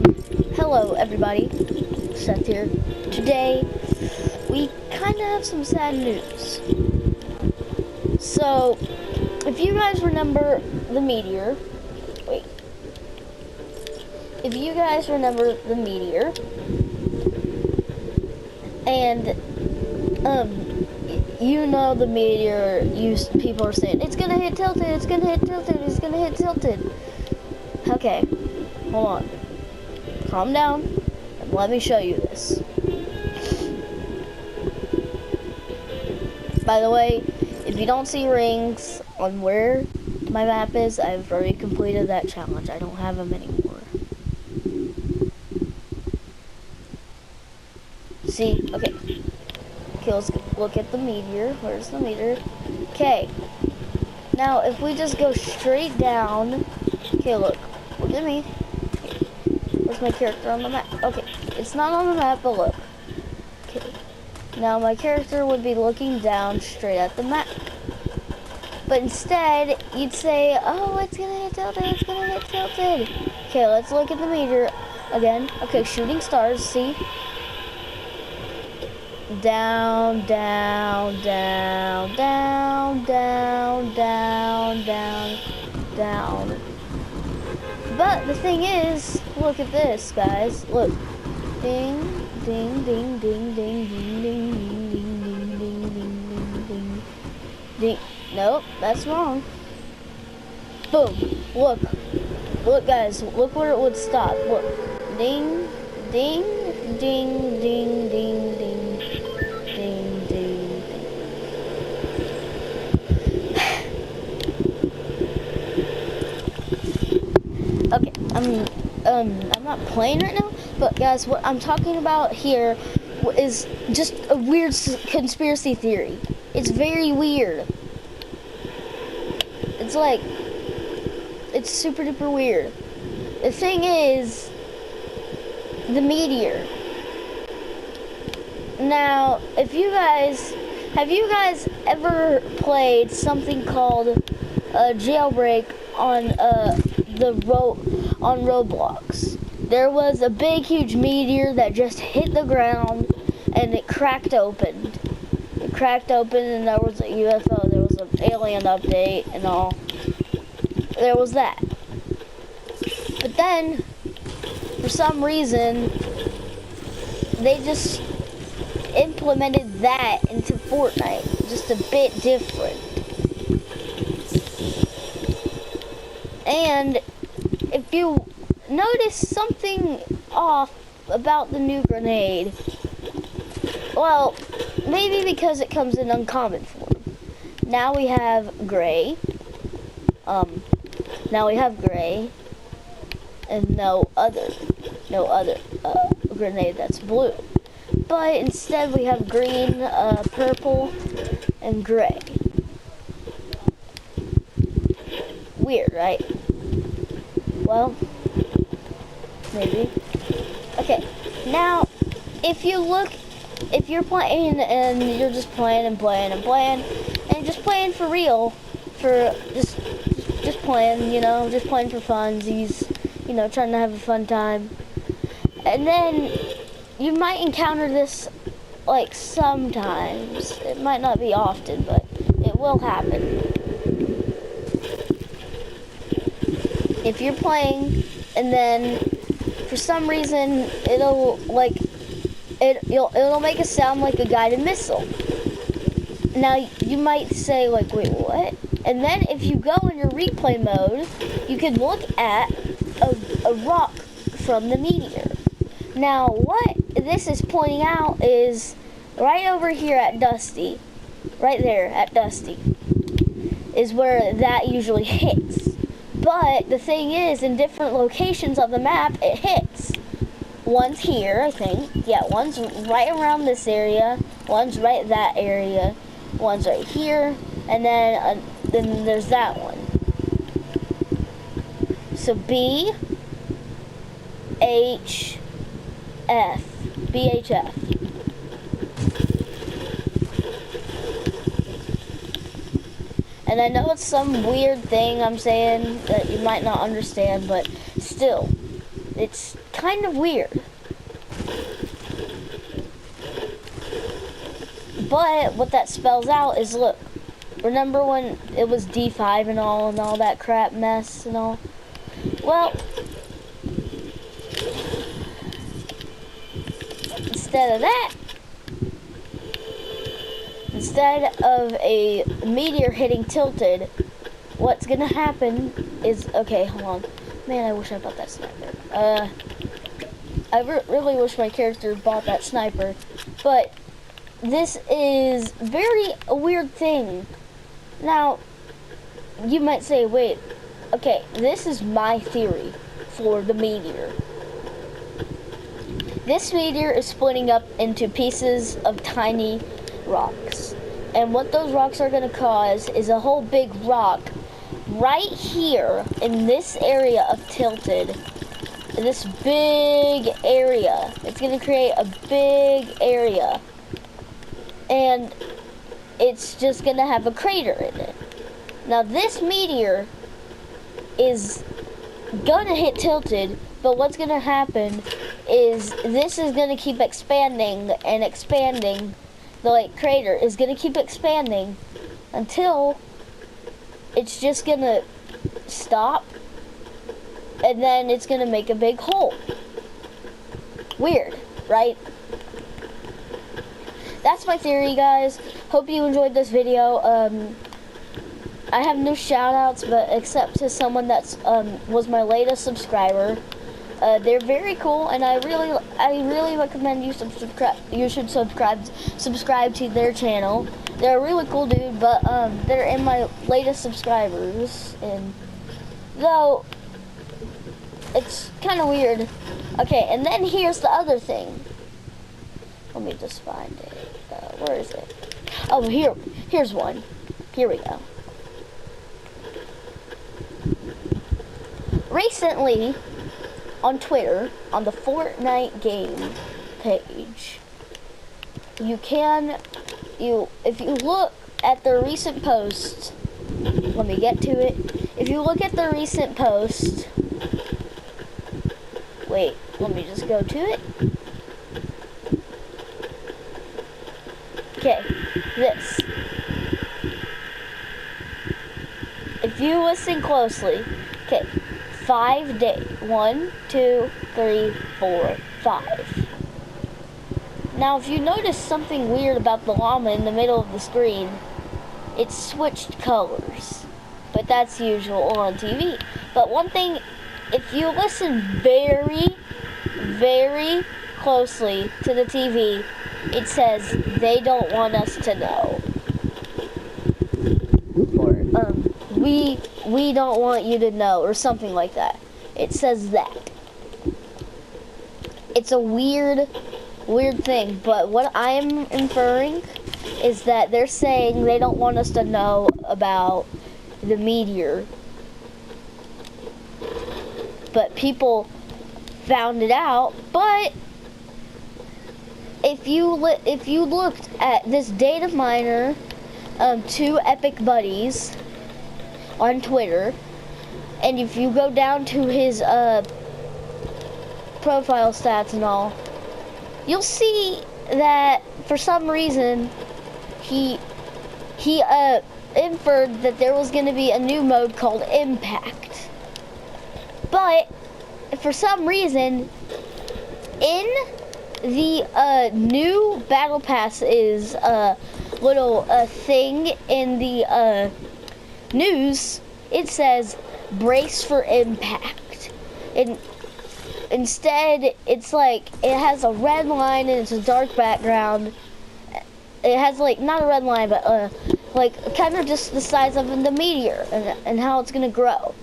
Hello everybody, Seth here. Today, we kind of have some sad news. So, if you guys remember the meteor, if you guys remember the meteor, and, you know the meteor, people are saying, it's gonna hit tilted, it's gonna hit tilted, it's gonna hit tilted. Okay, hold on. Calm down, and let me show you this. By the way, if you don't see rings on where my map is, I've already completed that challenge. I don't have them anymore. See? Okay. Okay, let's look at the meteor. Where's the meteor? Okay. Now, if we just go straight down. Okay, look at me. Where's my character on the map? Okay, it's not on the map, but look. Okay. Now my character would be looking down straight at the map. But instead, you'd say, oh, it's gonna hit tilted, it's gonna hit tilted. Okay, let's look at the meteor again. Okay, shooting stars, see? Down, down, down, down, down, down, down, down. But the thing is, look at this, guys. Look. Ding, ding, ding, ding, ding, ding, ding, ding, ding, ding, ding, ding, ding, ding. Nope, that's wrong. Boom. Look. Look, guys. Look where it would stop. Look. Ding, ding, ding, ding, ding, ding, ding, ding. Okay, I'm not playing right now, but guys, what I'm talking about here is just a weird conspiracy theory. It's very weird. It's like, it's super duper weird. The thing is, the meteor. Now, have you guys ever played something called a jailbreak on on Roblox? There was a big huge meteor that just hit the ground and it cracked open. It cracked open and there was a UFO, there was an alien update and all. There was that. But then, for some reason, they just implemented that into Fortnite. Just a bit different. And if you notice something off about the new grenade, well, maybe because it comes in uncommon form. Now we have gray. And no other grenade that's blue. But instead we have green, purple, and gray. Weird, right? Well, maybe. Okay, now, if you're playing and you're just playing and playing and playing, and just playing for real, for just playing, just playing for funsies, trying to have a fun time, and then you might encounter this, like, sometimes. It might not be often, but it will happen. If you're playing, and then for some reason it'll make a sound like a guided missile. Now you might say, like, wait, what? And then if you go in your replay mode, you can look at a rock from the meteor. Now what this is pointing out is right over here at Dusty, right there at Dusty, is where that usually hits. But the thing is, in different locations of the map, it hits. One's here, I think. Yeah, one's right around this area. One's right that area. One's right here. And then there's that one. So B, H, F. BHF. And I know it's some weird thing I'm saying that you might not understand, but still, it's kind of weird. But what that spells out is, look, remember when it was D5 and all that crap mess and all? Well, instead of that, instead of a meteor hitting Tilted, what's gonna happen is, okay, hold on. Man, I wish I bought that sniper. I really wish my character bought that sniper, but this is a weird thing. Now, you might say, wait, okay, this is my theory for the meteor. This meteor is splitting up into pieces of tiny rocks. And what those rocks are going to cause is a whole big rock right here in this area of Tilted. This big area. It's going to create a big area. And it's just going to have a crater in it. Now this meteor is going to hit Tilted, but what's going to happen is this is going to keep expanding and expanding. The crater is going to keep expanding until it's just going to stop, and then it's going to make a big hole. Weird, right? That's my theory, guys. Hope you enjoyed this video. I have no shout outs, but except to someone that's was my latest subscriber. They're very cool, and I really recommend you subscribe. You should subscribe to their channel. They're a really cool dude, but they're in my latest subscribers, and though it's kind of weird. Okay, and then here's the other thing. Let me just find it. Where is it? Oh, here's one. Here we go. Recently, on Twitter, on the Fortnite game page, if you look at the recent post, let me get to it. If you look at the recent post, wait, let me just go to it. Okay, this. If you listen closely, okay, 5 days. 1, 2, 3, 4, 5. Now, if you notice something weird about the llama in the middle of the screen, it switched colors. But that's usual on TV. But one thing, if you listen very, very closely to the TV, it says, they don't want us to know. Or, we don't want you to know, or something like that. It says that. It's a weird thing, but what I'm inferring is that they're saying they don't want us to know about the meteor. But people found it out, but if you looked at this data miner, 2 epic buddies on Twitter, and if you go down to his profile stats and all, you'll see that for some reason he inferred that there was going to be a new mode called Impact. But for some reason, in the new battle pass is a little thing in the news. It says brace for impact, and instead it's like it has a red line and it's a dark background. It has not a red line, but kind of just the size of the meteor and how it's gonna grow.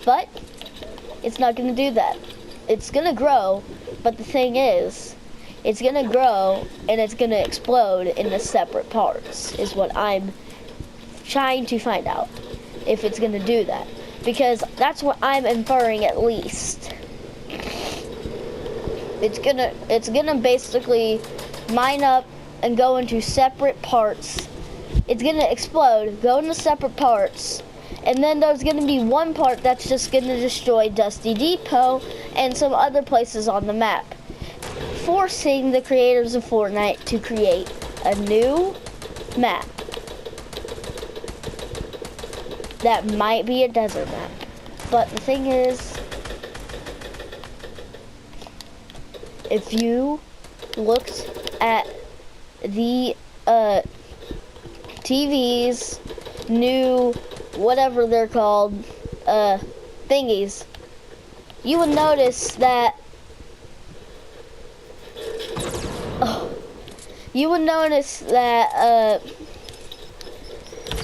But it's not gonna do that. It's gonna grow, but the thing is, it's gonna grow and it's gonna explode into separate parts, is what I'm trying to find out, if it's gonna do that. Because that's what I'm inferring, at least. It's gonna basically mine up and go into separate parts. It's gonna explode, go into separate parts, And then there's going to be one part that's just going to destroy Dusty Depot and some other places on the map, forcing the creators of Fortnite to create a new map that might be a desert map. But the thing is, if you looked at the TV's new, whatever they're called, thingies, you would notice that,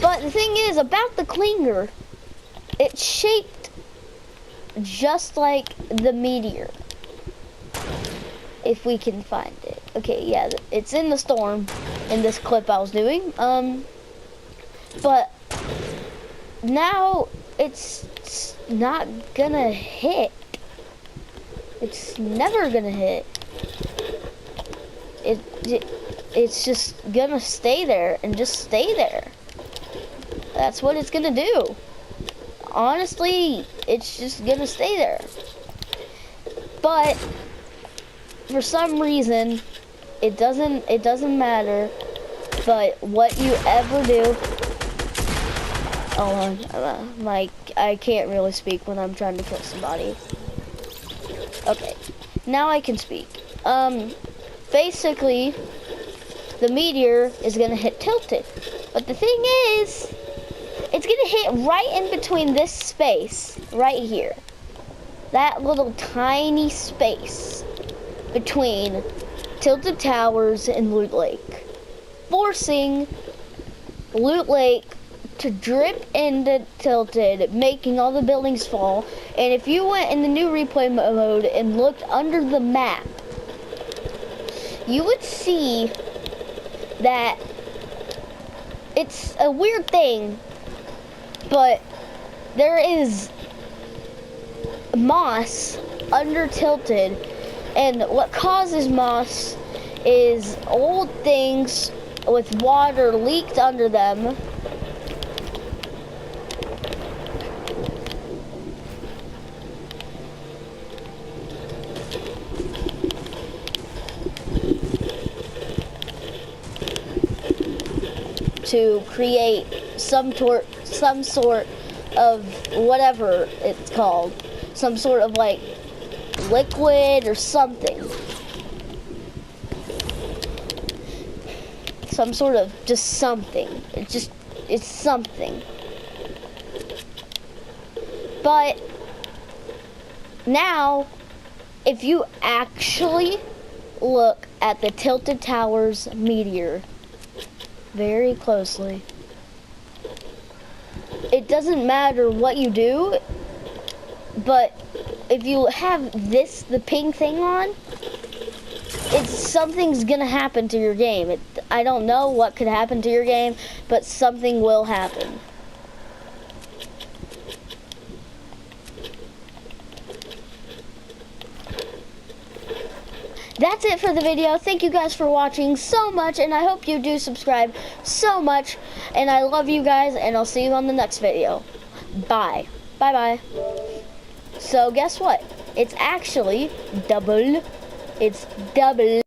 but the thing is about the clinger, it's shaped just like the meteor. If we can find it. Okay, yeah, it's in the storm in this clip I was doing. But now it's not gonna hit. It's never gonna hit. It's just gonna stay there and just stay there. That's what it's gonna do. Honestly, it's just gonna stay there. But for some reason, it doesn't matter. But what you ever do, hold on, like I can't really speak when I'm trying to kill somebody. Okay, now I can speak. Basically, the meteor is gonna hit Tilted, but the thing is, it's gonna hit right in between this space, right here. That little tiny space between Tilted Towers and Loot Lake, forcing Loot Lake to drip into Tilted, making all the buildings fall. And if you went in the new replay mode and looked under the map, you would see that it's a weird thing, but there is moss under Tilted, and what causes moss is old things with water leaked under them. To create some sort of whatever it's called, some sort of like liquid or something, some sort of just something. It's something. But now, if you actually look at the Tilted Towers meteor very closely, it doesn't matter what you do, but if you have the pink thing on, something's gonna happen to your game. I don't know what could happen to your game, but something will happen. That's it for the video. Thank you guys for watching so much, and I hope you do subscribe so much. And I love you guys, and I'll see you on the next video. Bye. Bye-bye. So guess what? It's actually double. It's double.